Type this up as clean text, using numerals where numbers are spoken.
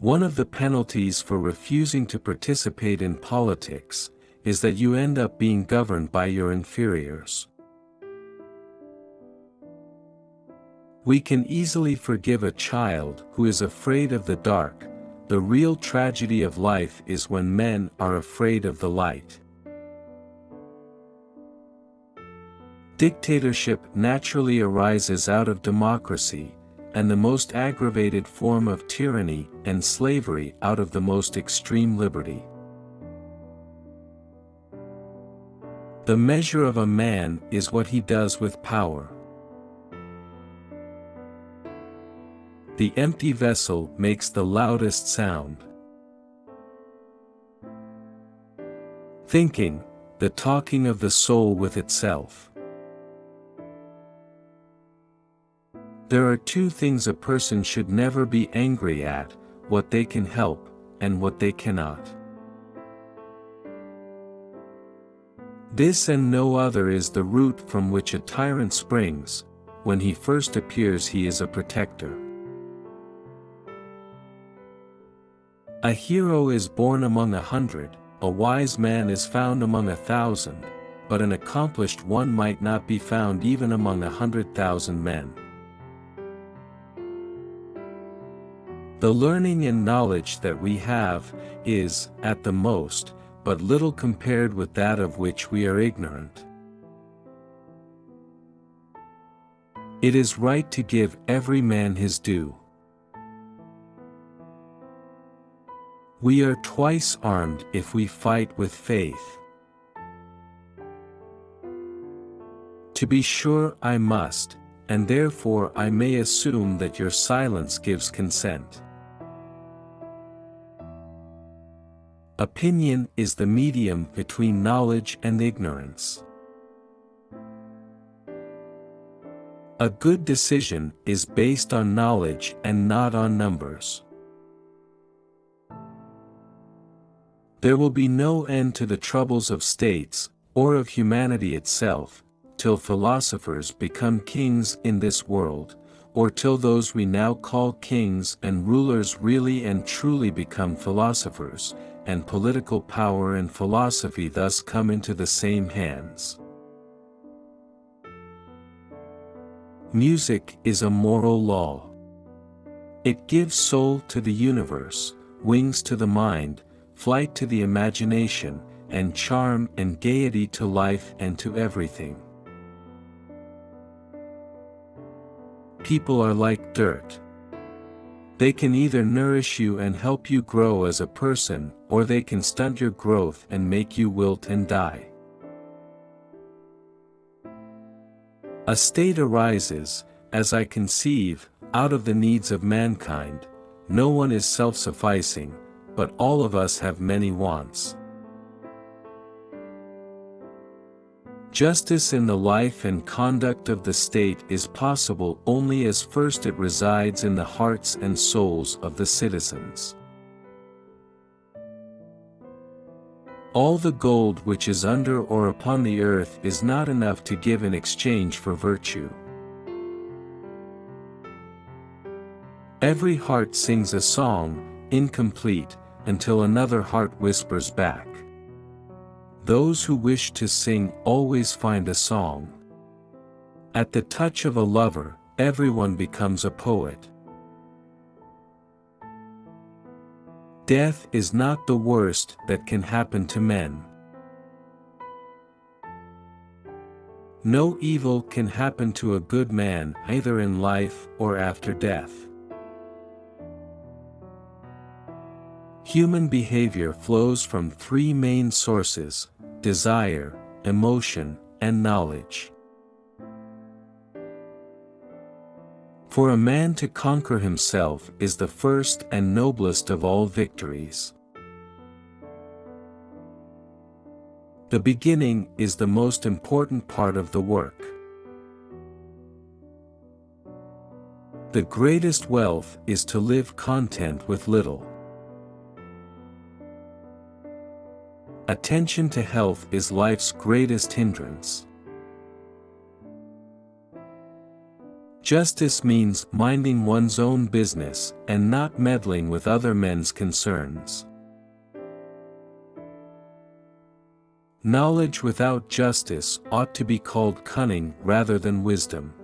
One of the penalties for refusing to participate in politics is that you end up being governed by your inferiors. We can easily forgive a child who is afraid of the dark. The real tragedy of life is when men are afraid of the light. Dictatorship naturally arises out of democracy, and the most aggravated form of tyranny and slavery out of the most extreme liberty. The measure of a man is what he does with power. The empty vessel makes the loudest sound. Thinking, the talking of the soul with itself. There are two things a person should never be angry at: what they can help, and what they cannot. This and no other is the root from which a tyrant springs. When he first appears, he is a protector. A hero is born among 100, a wise man is found among 1,000, but an accomplished one might not be found even among 100,000 men. The learning and knowledge that we have is, at the most, but little compared with that of which we are ignorant. It is right to give every man his due. We are twice armed if we fight with faith. To be sure I must, and therefore I may assume that your silence gives consent. Opinion is the medium between knowledge and ignorance. A good decision is based on knowledge and not on numbers. There will be no end to the troubles of states, or of humanity itself, till philosophers become kings in this world, or till those we now call kings and rulers really and truly become philosophers, and political power and philosophy thus come into the same hands. Music is a moral law. It gives soul to the universe, wings to the mind, flight to the imagination, and charm and gaiety to life and to everything. People are like dirt. They can either nourish you and help you grow as a person, or they can stunt your growth and make you wilt and die. A state arises, as I conceive, out of the needs of mankind. No one is self-sufficing, but all of us have many wants. Justice in the life and conduct of the state is possible only as first it resides in the hearts and souls of the citizens. All the gold which is under or upon the earth is not enough to give in exchange for virtue. Every heart sings a song, incomplete, until another heart whispers back. Those who wish to sing always find a song. At the touch of a lover, everyone becomes a poet. Death is not the worst that can happen to men. No evil can happen to a good man either in life or after death. Human behavior flows from three main sources: desire, emotion, and knowledge. For a man to conquer himself is the first and noblest of all victories. The beginning is the most important part of the work. The greatest wealth is to live content with little. Attention to health is life's greatest hindrance. Justice means minding one's own business and not meddling with other men's concerns. Knowledge without justice ought to be called cunning rather than wisdom.